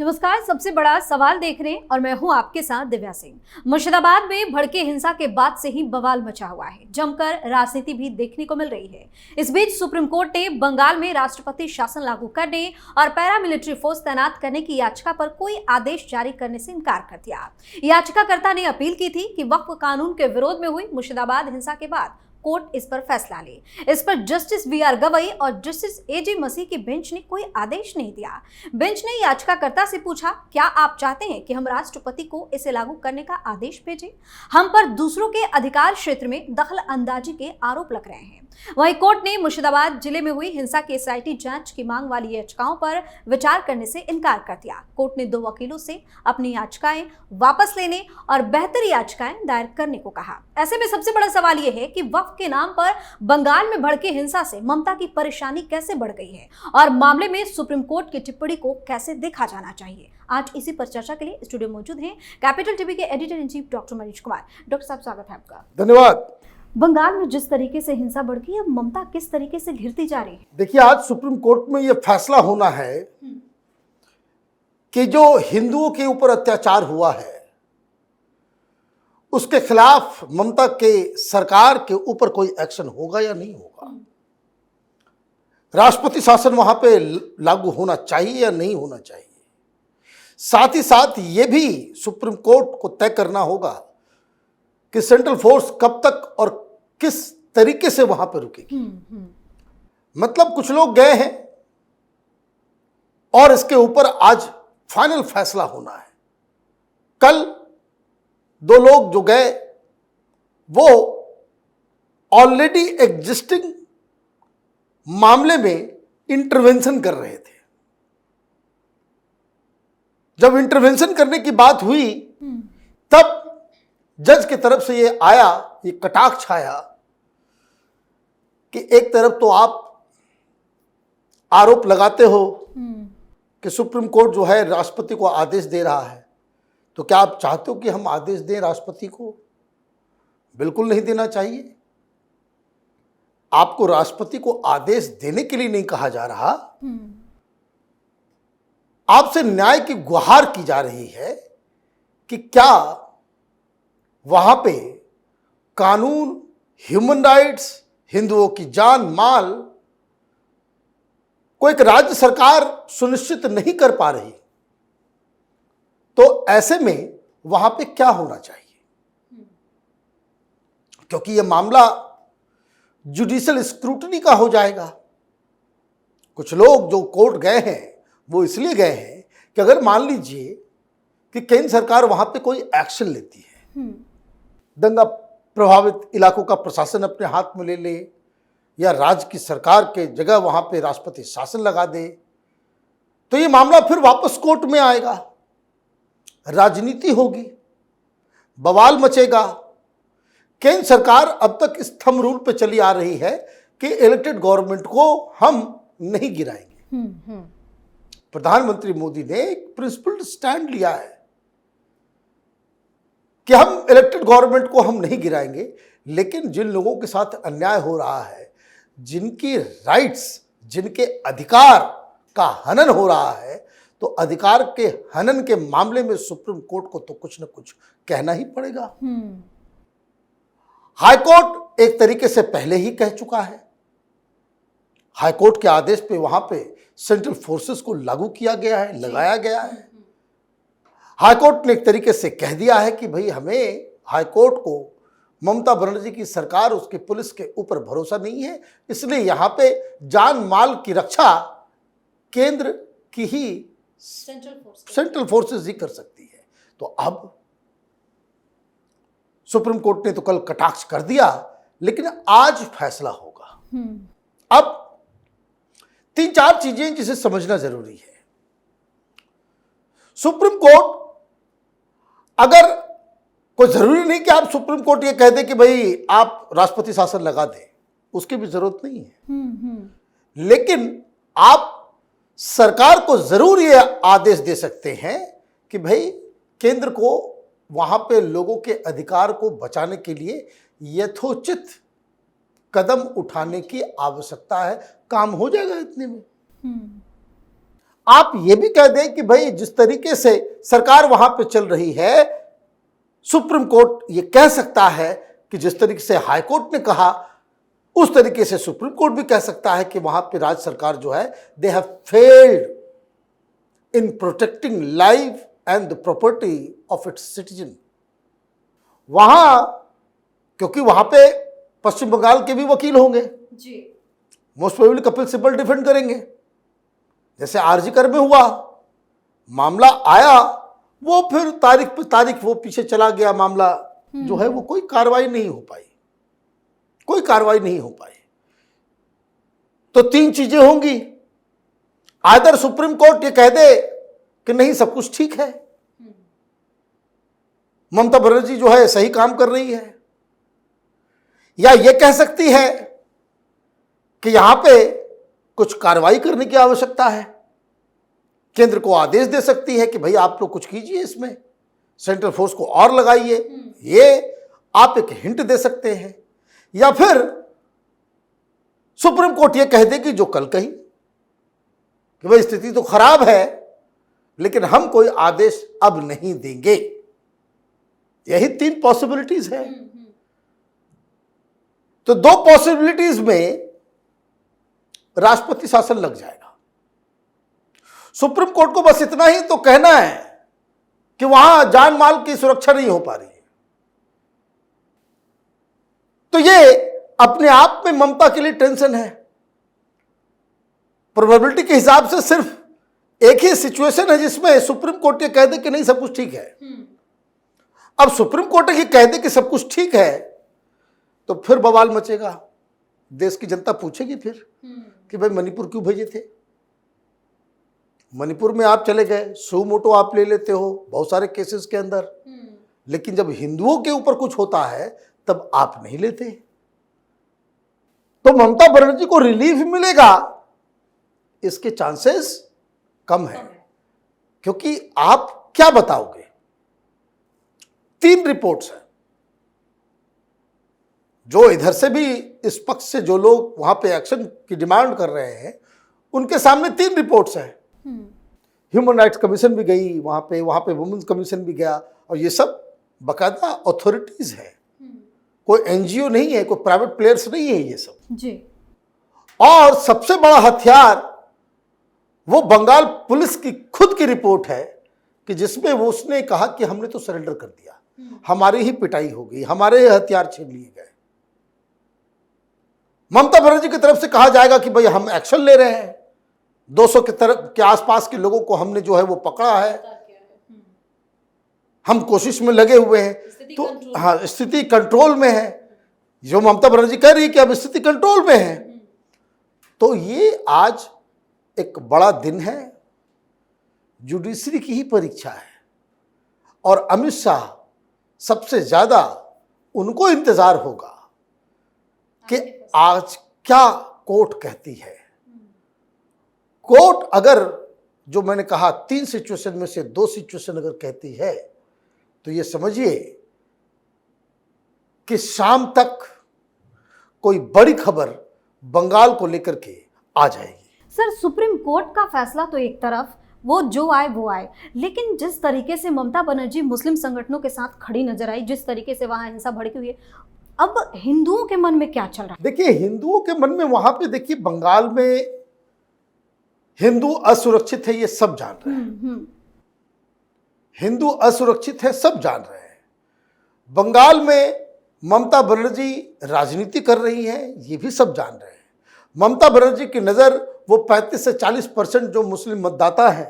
नमस्कार। सबसे बड़ा सवाल देख रहे हैं और मैं हूं आपके साथ दिव्या सिंह। मुर्शिदाबाद में भड़के हिंसा के बाद से ही बवाल मचा हुआ है, जमकर राजनीति भी देखने को मिल रही है। इस बीच सुप्रीम कोर्ट ने बंगाल में राष्ट्रपति शासन लागू करने और पैरामिलिट्री फोर्स तैनात करने की याचिका पर कोई आदेश जारी करने से इनकार कर दिया। याचिकाकर्ता ने अपील की थी कि वक्फ कानून के विरोध में हुई मुर्शिदाबाद हिंसा के बाद कोर्ट इस पर फैसला ले। इस पर जस्टिस बीआर गवई और जस्टिस एजे मसीह की बेंच ने कोई आदेश नहीं दिया। बेंच ने याचिकाकर्ता से पूछा, क्या आप चाहते हैं कि हम राष्ट्रपति को इसे लागू करने का आदेश भेजें? हम पर दूसरों के अधिकार क्षेत्र में दखल अंदाजी के आरोप लग रहे हैं। वहीं कोर्ट ने मुर्शिदाबाद जिले में हुई हिंसा की एसआईटी जांच की मांग वाली याचिकाओं पर विचार करने से इनकार कर दिया। कोर्ट ने 2 वकीलों से अपनी याचिकाएं वापस लेने और बेहतर याचिकाएं दायर करने को कहा। ऐसे में सबसे बड़ा सवाल यह है कि वक्फ के नाम पर बंगाल में भड़के हिंसा से ममता की परेशानी कैसे बढ़ गई है और मामले में सुप्रीम कोर्ट की टिप्पणी को कैसे देखा जाना चाहिए। आज इसी पर चर्चा के लिए स्टूडियो मौजूद हैं कैपिटल टीवी के editor in chief doctor Manish Kumar. Doctor साहब, स्वागत है आपका। धन्यवाद। बंगाल में जिस तरीके से हिंसा बढ़ गई, अब ममता किस तरीके से घिरती जा रही है? देखिए, आज सुप्रीम कोर्ट में यह फैसला होना है कि जो हिंदुओं के ऊपर अत्याचार हुआ है उसके खिलाफ ममता के सरकार के ऊपर कोई एक्शन होगा या नहीं होगा। राष्ट्रपति शासन वहां पे लागू होना चाहिए या नहीं होना चाहिए। साथ ही साथ ये भी सुप्रीम कोर्ट को तय करना होगा कि सेंट्रल फोर्स कब तक और किस तरीके से वहां पर रुकेगी। मतलब कुछ लोग गए हैं और इसके ऊपर आज फाइनल फैसला होना है। कल 2 लोग जो गए वो ऑलरेडी एग्जिस्टिंग मामले में इंटरवेंशन कर रहे थे। जब इंटरवेंशन करने की बात हुई तब जज की तरफ से ये आया, ये कटाक्ष आया कि एक तरफ तो आप आरोप लगाते हो कि सुप्रीम कोर्ट जो है राष्ट्रपति को आदेश दे रहा है, तो क्या आप चाहते हो कि हम आदेश दें राष्ट्रपति को? बिल्कुल नहीं देना चाहिए। आपको राष्ट्रपति को आदेश देने के लिए नहीं कहा जा रहा, आपसे न्याय की गुहार की जा रही है कि क्या वहां पे कानून, ह्यूमन राइट्स, हिंदुओं की जान माल को एक राज्य सरकार सुनिश्चित नहीं कर पा रही, तो ऐसे में वहां पे क्या होना चाहिए? क्योंकि यह मामला जुडिशियल स्क्रूटनी का हो जाएगा। कुछ लोग जो कोर्ट गए हैं वो इसलिए गए हैं कि अगर मान लीजिए कि केंद्र सरकार वहां पे कोई एक्शन लेती है, दंगा प्रभावित इलाकों का प्रशासन अपने हाथ में ले ले या राज्य की सरकार के जगह वहां पे राष्ट्रपति शासन लगा दे, तो ये मामला फिर वापस कोर्ट में आएगा, राजनीति होगी, बवाल मचेगा। केंद्र सरकार अब तक इस थंब रूल पे चली आ रही है कि इलेक्टेड गवर्नमेंट को हम नहीं गिराएंगे। प्रधानमंत्री मोदी ने एक प्रिंसिपल्ड स्टैंड लिया है कि हम इलेक्टेड गवर्नमेंट को हम नहीं गिराएंगे, लेकिन जिन लोगों के साथ अन्याय हो रहा है, जिनकी राइट्स, जिनके अधिकार का हनन हो रहा है, तो अधिकार के हनन के मामले में सुप्रीम कोर्ट को तो कुछ न कुछ कहना ही पड़ेगा। हाईकोर्ट एक तरीके से पहले ही कह चुका है। हाईकोर्ट के आदेश पे वहां पे सेंट्रल फोर्सेस को लागू किया गया है, लगाया गया है। हाईकोर्ट ने एक तरीके से कह दिया है कि भाई हमें, हाईकोर्ट को ममता बनर्जी की सरकार, उसकी पुलिस के ऊपर भरोसा नहीं है, इसलिए यहां पे जान माल की रक्षा केंद्र की ही सेंट्रल फोर्सेस ही कर सकती है। तो अब सुप्रीम कोर्ट ने तो कल कटाक्ष कर दिया, लेकिन आज फैसला होगा। अब 3-4 चीजें जिसे समझना जरूरी है। सुप्रीम कोर्ट, अगर कोई जरूरी नहीं कि आप सुप्रीम कोर्ट ये कह दे कि भाई आप राष्ट्रपति शासन लगा दें, उसकी भी जरूरत नहीं है। लेकिन आप सरकार को जरूर ये आदेश दे सकते हैं कि भाई केंद्र को वहां पे लोगों के अधिकार को बचाने के लिए यथोचित कदम उठाने की आवश्यकता है। काम हो जाएगा इतने में। आप ये भी कह दें कि भाई जिस तरीके से सरकार वहां पे चल रही है, सुप्रीम कोर्ट ये कह सकता है कि जिस तरीके से हाई कोर्ट ने कहा उस तरीके से सुप्रीम कोर्ट भी कह सकता है कि वहां पे राज्य सरकार जो है they have failed in protecting life and the property of its citizen. वहां क्योंकि वहां पे पश्चिम बंगाल के भी वकील होंगे जी, most probably Kapil Sibal defend करेंगे, जैसे आरजी कर में हुआ, मामला आया वो फिर तारीख पे तारीख वो पीछे चला गया, मामला जो है वो कोई कार्रवाई नहीं हो पाई, कोई कार्रवाई नहीं हो पाई। तो तीन चीजें होंगी, आदर सुप्रीम कोर्ट ये कह दे कि नहीं सब कुछ ठीक है, ममता बनर्जी जो है सही काम कर रही है, या ये कह सकती है कि यहां पे कुछ कार्रवाई करने की आवश्यकता है, केंद्र को आदेश दे सकती है कि भाई आप लोग कुछ कीजिए, इसमें सेंट्रल फोर्स को और लगाइए, ये आप एक हिंट दे सकते हैं। या फिर सुप्रीम कोर्ट ये कह दे कि जो कल कही कि भाई स्थिति तो खराब है लेकिन हम कोई आदेश अब नहीं देंगे। यही तीन पॉसिबिलिटीज है। तो दो पॉसिबिलिटीज में राष्ट्रपति शासन लग जाएगा। सुप्रीम कोर्ट को बस इतना ही तो कहना है कि वहां जान माल की सुरक्षा नहीं हो पा रही है, तो ये अपने आप में ममता के लिए टेंशन है। प्रोबेबिलिटी के हिसाब से सिर्फ एक ही सिचुएशन है जिसमें सुप्रीम कोर्ट ये कह दे कि नहीं सब कुछ ठीक है। अब सुप्रीम कोर्ट ये कह दे कि सब कुछ ठीक है तो फिर बवाल मचेगा, देश की जनता पूछेगी फिर कि भाई मणिपुर क्यों भेजे थे, मणिपुर में आप चले गए, सू मोटो आप ले लेते हो बहुत सारे केसेस के अंदर, लेकिन जब हिंदुओं के ऊपर कुछ होता है तब आप नहीं लेते। तो ममता बनर्जी को रिलीफ मिलेगा इसके चांसेस कम है, क्योंकि आप क्या बताओगे। तीन रिपोर्ट्स हैं, जो इधर से भी इस पक्ष से जो लोग वहां पे एक्शन की डिमांड कर रहे हैं उनके सामने तीन रिपोर्ट्स हैं। ह्यूमन राइट्स कमीशन भी गई वहां पे वुमेन्स कमीशन भी गया, और ये सब बाकायदा अथॉरिटीज है, कोई एनजीओ नहीं है, कोई प्राइवेट प्लेयर्स नहीं है ये सब जी। और सबसे बड़ा हथियार वो बंगाल पुलिस की खुद की रिपोर्ट है कि जिसमें वो उसने कहा कि हमने तो सरेंडर कर दिया, हमारी ही पिटाई हो गई, हमारे ही हथियार छीन लिए गए। ममता बनर्जी की तरफ से कहा जाएगा कि भाई हम एक्शन ले रहे हैं, 200 के आसपास के लोगों को हमने जो है वो पकड़ा है, हम कोशिश में लगे हुए हैं, तो हाँ स्थिति कंट्रोल में है। जो ममता बनर्जी कह रही है कि अब स्थिति कंट्रोल में है, तो ये आज एक बड़ा दिन है, जुडिशरी की ही परीक्षा है, और अमित शाह सबसे ज्यादा उनको इंतजार होगा कि आज क्या कोर्ट कहती है। कोर्ट अगर जो मैंने कहा तीन सिचुएशन में से दो सिचुएशन अगर कहती है तो ये समझिए कि शाम तक कोई बड़ी खबर बंगाल को लेकर के आ जाएगी। सर, सुप्रीम कोर्ट का फैसला तो एक तरफ, वो जो आए वो आए, लेकिन जिस तरीके से ममता बनर्जी मुस्लिम संगठनों के साथ खड़ी नजर आई, जिस तरीके से वहां हिंसा भड़की हुई है, अब हिंदुओं के मन में क्या चल रहा है? देखिए हिंदुओं के मन में वहां पे देखिए बंगाल में हिंदू असुरक्षित है, ये सब जान रहे हैं। हिंदू असुरक्षित है, सब जान रहे हैं। बंगाल में ममता बनर्जी राजनीति कर रही है, ये भी सब जान रहे हैं। ममता बनर्जी की नजर वो 35 से 40% जो मुस्लिम मतदाता हैं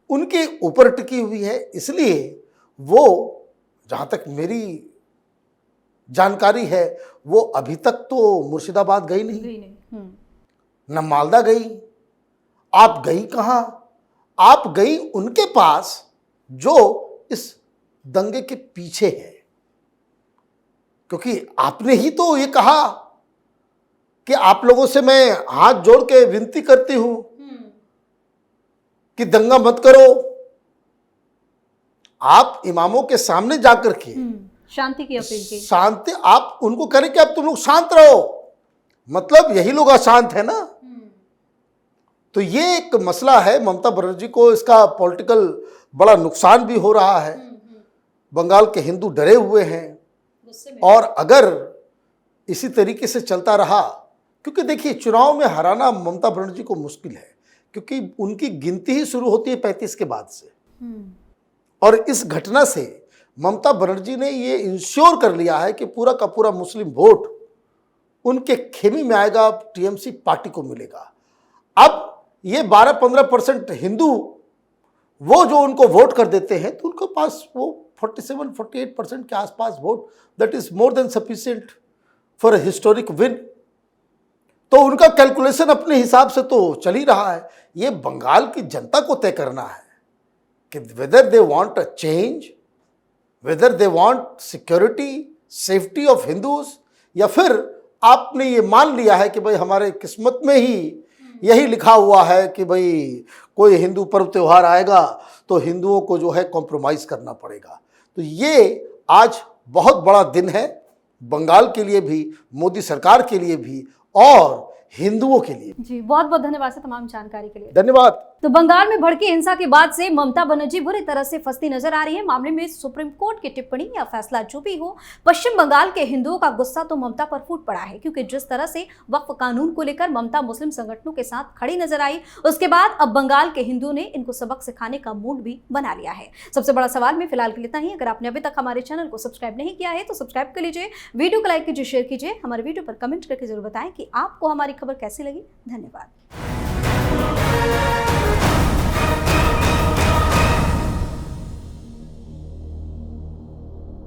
उनके ऊपर टिकी हुई है, इसलिए वो जहां तक मेरी जानकारी है वो अभी तक तो मुर्शिदाबाद गई नहीं, न मालदा गई। आप गई कहां? आप गई उनके पास जो इस दंगे के पीछे है, क्योंकि आपने ही तो ये कहा कि आप लोगों से मैं हाथ जोड़ के विनती करती हूं कि दंगा मत करो। आप इमामों के सामने जाकर के शांति की अपील की, शांति आप उनको करें कि अब तुम लोग शांत रहो, मतलब यही लोग अशांत है ना। तो ये एक मसला है। ममता बनर्जी को इसका पॉलिटिकल बड़ा नुकसान भी हो रहा है। बंगाल के हिंदू डरे हुए हैं और अगर इसी तरीके से चलता रहा, क्योंकि देखिए चुनाव में हराना ममता बनर्जी को मुश्किल है, क्योंकि उनकी गिनती ही शुरू होती है 35 के बाद से। और इस घटना से ममता बनर्जी ने ये इंश्योर कर लिया है कि पूरा का पूरा मुस्लिम वोट उनके खेमे में आएगा, टीएमसी पार्टी को मिलेगा। अब ये 12-15% हिंदू वो जो उनको वोट कर देते हैं, तो उनके पास वो 47-48% के आसपास vote, that is more than sufficient for a historic win. तो उनका कैलकुलेशन अपने हिसाब से तो चल ही रहा है। ये बंगाल की जनता को तय करना है कि whether they want a change, whether they want security, safety of Hindus, या फिर आपने ये मान लिया है कि भाई हमारे किस्मत में ही यही लिखा हुआ है कि भाई कोई हिंदू पर्व त्योहार आएगा तो हिंदुओं को जो है कॉम्प्रोमाइज करना पड़ेगा। तो ये आज बहुत बड़ा दिन है बंगाल के लिए भी, मोदी सरकार के लिए भी और हिंदुओं के लिए। जी बहुत बहुत धन्यवाद सर तमाम जानकारी के लिए। धन्यवाद। तो बंगाल में भड़की हिंसा के बाद से ममता बनर्जी बुरी तरह से फंसती नजर आ रही है। मामले में सुप्रीम कोर्ट की टिप्पणी या फैसला जो भी हो, पश्चिम बंगाल के हिंदुओं का गुस्सा तो ममता पर फूट पड़ा है, क्योंकि जिस तरह से वक्फ कानून को लेकर ममता मुस्लिम संगठनों के साथ खड़ी नजर आई, उसके बाद अब बंगाल के हिंदुओं ने इनको सबक सिखाने का मूड भी बना लिया है। सबसे बड़ा सवाल में फिलहाल के लिए इतना ही। अगर आपने अभी तक हमारे चैनल को सब्सक्राइब नहीं किया है तो सब्सक्राइब कर लीजिए, वीडियो को लाइक कीजिए, शेयर कीजिए, हमारे वीडियो पर कमेंट करके जरूर बताएं कि आपको हमारी खबर कैसी लगी। धन्यवाद।